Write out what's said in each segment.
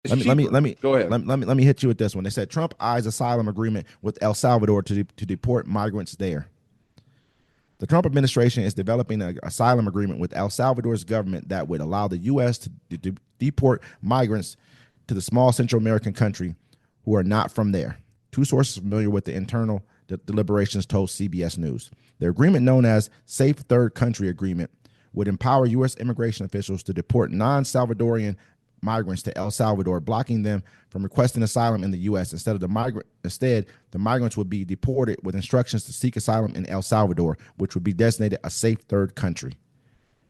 It's Let me let me cheaper. let me Go ahead. let me hit you with this one. They said Trump eyes asylum agreement with El Salvador to deport migrants there. The Trump administration is developing an asylum agreement with El Salvador's government that would allow the U.S. to deport migrants to the small Central American country who are not from there. Two sources familiar with the internal deliberations told CBS News. The agreement, known as Safe Third Country Agreement, would empower U.S. immigration officials to deport non Salvadorian migrants to El Salvador, blocking them from requesting asylum in the U.S. Instead, the migrants would be deported with instructions to seek asylum in El Salvador, which would be designated a safe third country.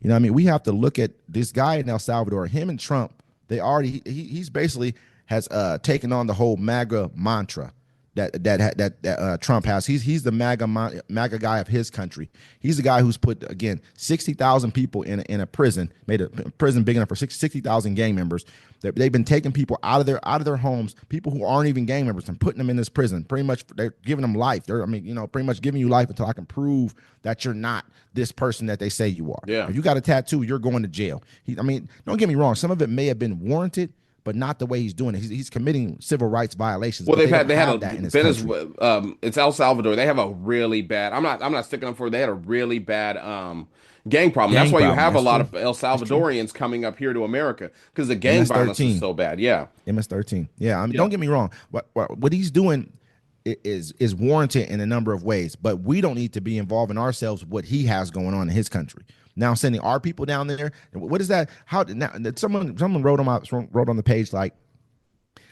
You know what I mean? We have to look at this guy in El Salvador, him and Trump. They already he's basically has taken on the whole MAGA mantra that Trump has. He's the MAGA guy of his country. He's the guy who's put again 60,000 people in a prison, made a prison big enough for 60,000 gang members. They've been taking people out of their homes, people who aren't even gang members, and putting them in this prison. Pretty much they're giving them life. Pretty much giving you life until I can prove that you're not this person that they say you are. Yeah. If you got a tattoo, you're going to jail. Don't get me wrong. Some of it may have been warranted, but not the way he's doing it. He's committing civil rights violations, Well, but they don't they had have a that in this country. Venezuela. It's El Salvador. They have a really bad. I'm not sticking up for it. They had a really bad gang problem. That's Gang why you problem. have a That's lot true. of El That's true. Salvadorians coming up here to America because the gang violence is MS-13. so bad. Yeah. MS-13. Yeah, Yeah. don't get me wrong. What he's doing is warranted in a number of ways, but we don't need to be involving ourselves with what he has going on in his country. Now sending our people down there. What is that? How now? Someone wrote on the page like,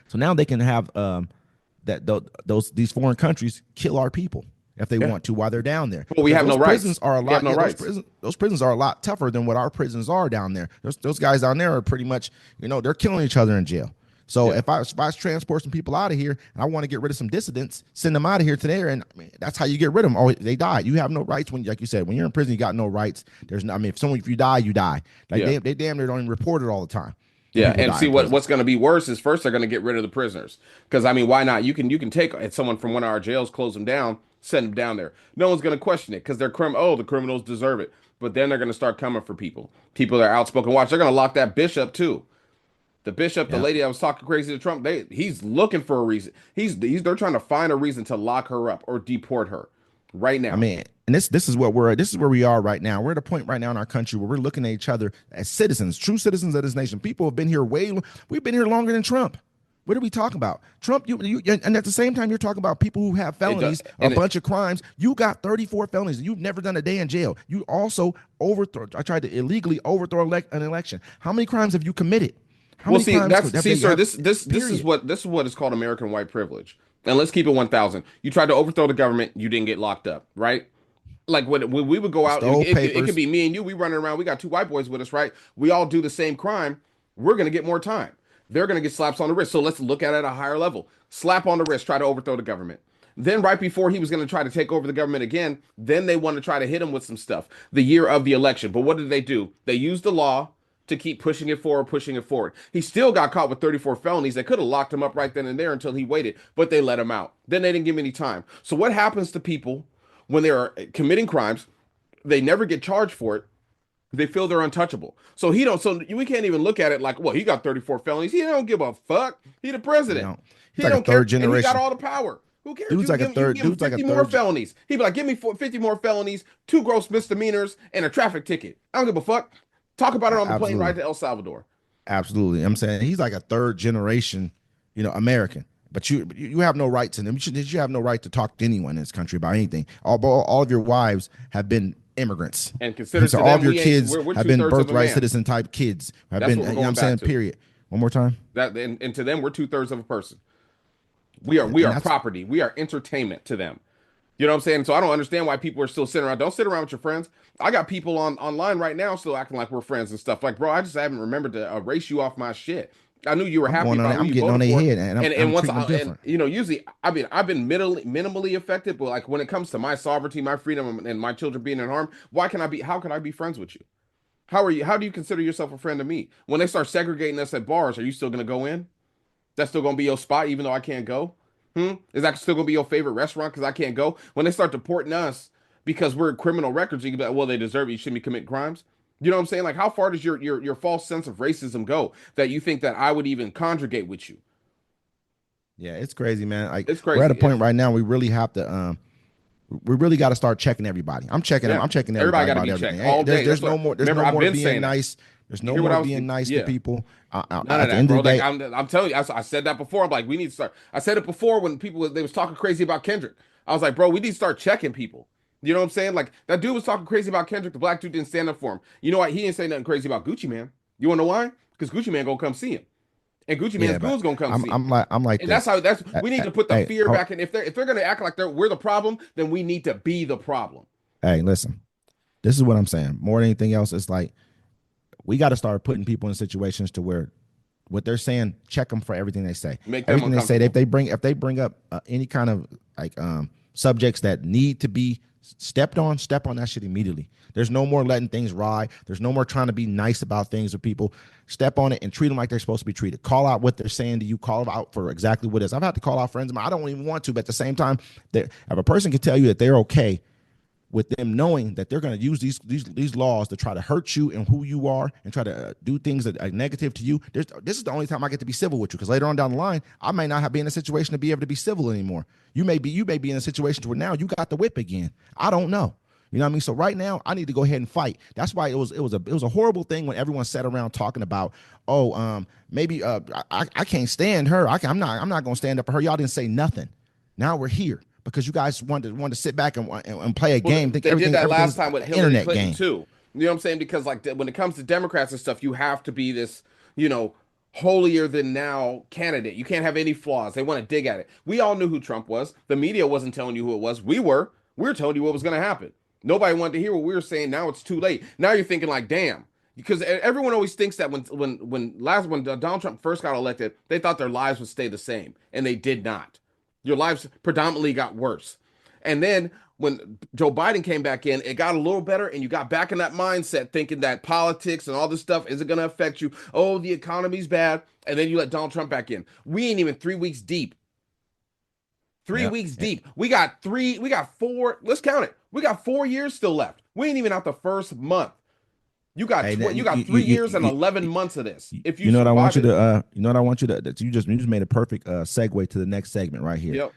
so now they can have these foreign countries kill our people if they Yeah. want to while they're down there. Well, we Because have no those rights. prisons are a We have lot. no Yeah, rights. those prisons are a lot tougher than what our prisons are down there. Those guys down there are pretty much, they're killing each other in jail. So Yeah. if I transport some people out of here and I want to get rid of some dissidents, send them out of here to there, and that's how you get rid of them. Oh, they die. You have no rights when, like you said, when you're in prison, you got no rights. There's no, if you die, you die. Like Yeah. they damn near don't even report it all the time when Yeah, people and die see in prison. what's going to be worse is first they're going to get rid of the prisoners because I mean why not? You can take someone from one of our jails, close them down, send them down there. No one's going to question it because they're the criminals deserve it. But then they're going to start coming for people that are outspoken. Watch, they're going to lock that bishop too. The bishop, the Yeah. lady that was talking crazy to Trump, he's looking for a reason. They're trying to find a reason to lock her up or deport her right I now. mean, and this is this is where we are right now. We're at a point right now in our country where we're looking at each other as citizens, true citizens of this nation. People have been here we've been here longer than Trump. What are we talking about? Trump, and at the same time, you're talking about people who have It does, felonies, a and bunch of crimes. You got 34 felonies. You've never done a day in jail. You also I tried to illegally overthrow an election. How many crimes have you committed? How well, many see, crimes have they sir, have? this is Period. what is called American white privilege. And let's keep it 1,000. You tried to overthrow the government, you didn't get locked up, right? Like when we would go out, Stole it could papers. be me and you. We running around. We got two white boys with us, right? We all do the same crime. We're gonna get more time. They're gonna get slaps on the wrist. So let's look at it at a higher level. Slap on the wrist, try to overthrow the government. Then right before he was gonna try to take over the government again, then they want to try to hit him with some stuff. The year of the election. But what did they do? They used the law to keep pushing it forward, pushing it forward. He still got caught with 34 felonies. They could have locked him up right then and there until he waited, but they let him out. Then they didn't give him any time. So what happens to people when they are committing crimes? They never get charged for it. They feel they're untouchable. So he don't. So we can't even look at it like, well, he got 34 felonies. He don't give a fuck. He the You president. know, he's He like a don't care, third and he got generation. all the power. Who cares? Dude's like a You third. give him Dude's like a 50 more third. felonies. He'd be like, give me 50 more felonies, two gross misdemeanors, and a traffic ticket. I don't give a fuck. Talk about it on the plane ride Absolutely. to El Salvador. Absolutely. I'm saying he's like a third generation, American. But you have no rights in him. You have no right to talk to anyone in this country about anything. All of your wives have been immigrants. And consider So to all of them, your kids we're have two been thirds of a birthright man. citizen type kids. Have That's been, what we're you know what going I'm back saying? to. Period. One more time. That and to them, we're two thirds of a person. We And are that's property. We are entertainment to them. You know what I'm saying? So I don't understand why people are still sitting around. Don't sit around with your friends. I got people online right now still acting like we're friends and stuff. Like, bro, I just haven't remembered to erase you off my shit. I knew you were I'm happy going on about it. who I'm you getting on voted their for, head and and I'm once treating them different. usually I've been minimally affected, but like when it comes to my sovereignty, my freedom, and my children being in harm, why can I be? How can I be friends with you? How are you? How do you consider yourself a friend to me? When they start segregating us at bars, are you still gonna go in? That's still gonna be your spot, even though I can't go. Is that still gonna be your favorite restaurant because I can't go? When they start deporting us because we're criminal records, you can be like, well, they deserve it. You shouldn't be committing crimes. You know what I'm saying? Like, how far does your false sense of racism go that you think that I would even conjugate with you? Yeah, it's crazy, man. Like It's we're at a crazy. point right now we really have to we really got to start checking everybody. I'm checking them. Yeah, I'm checking everybody everybody got to about be everything. checked all day. There's That's no what. more Remember, I've been being saying that. nice. There's You no hear what more I was? being nice to Yeah. people. None of At the that, end of bro. the Like day, I'm telling you, I said that before. I'm like, we need to start. I said it before when they was talking crazy about Kendrick. I was like, bro, we need to start checking people. You know what I'm saying? Like that dude was talking crazy about Kendrick. The black dude didn't stand up for him. You know what? He didn't say nothing crazy about Gucci Man. You wanna know why? Because Gucci Man gonna come see him, and Gucci Man's yeah, but goons gonna come see him. I'm like And that's this. how that's we need to put the Hey, fear back in. If they're gonna act like we're the problem, then we need to be the problem. hey, listen. This is what I'm saying. More than anything else, it's like we got to start putting people in situations to where what they're saying, check them for everything they say. Make them Everything they say, if uncomfortable. they bring up any kind of like subjects that need to be stepped on, step on that shit immediately. There's no more letting things ride. There's no more trying to be nice about things with people. Step on it and treat them like they're supposed to be treated. Call out what they're saying to you. Call them out for exactly what it is. I've had to call out friends of mine. I don't even want to, but at the same time, if a person can tell you that they're okay with them knowing that they're going to use these laws to try to hurt you and who you are and try to do things that are negative to you. This is the only time I get to be civil with you, because later on down the line, I may not be in a situation to be able to be civil anymore. You may be in a situation where now you got the whip again. I don't know. You know what I mean? So right now, I need to go ahead and fight. That's why it was a horrible thing when everyone sat around talking about, maybe I can't stand her. I'm not going to stand up for her. Y'all didn't say nothing. Now we're here because you guys wanted to sit back and play a Well, game. Think they did that last everything's time with an Hillary internet Clinton game. too. You know what I'm saying? Because like when it comes to Democrats and stuff, you have to be this, you know, holier than now candidate. You can't have any flaws. They want to dig at it. We all knew who Trump was. The media wasn't telling you who it was. We were. We were telling you what was going to happen. Nobody wanted to hear what we were saying. Now it's too late. Now you're thinking like, damn. Because everyone always thinks that when Donald Trump first got elected, they thought their lives would stay the same, and they did not. Your lives predominantly got worse. And then when Joe Biden came back in, it got a little better, and you got back in that mindset thinking that politics and all this stuff isn't going to affect you. Oh, the economy's bad. And then you let Donald Trump back in. We ain't even 3 weeks deep. Three Yeah. weeks deep. We got four, let's count it. We got 4 years still left. We ain't even out the first month. Hey, You got 3 years and 11 months of this. If you you know what I want survive you it. to you know what I want you to you just made a perfect segue to the next segment right here. Yep.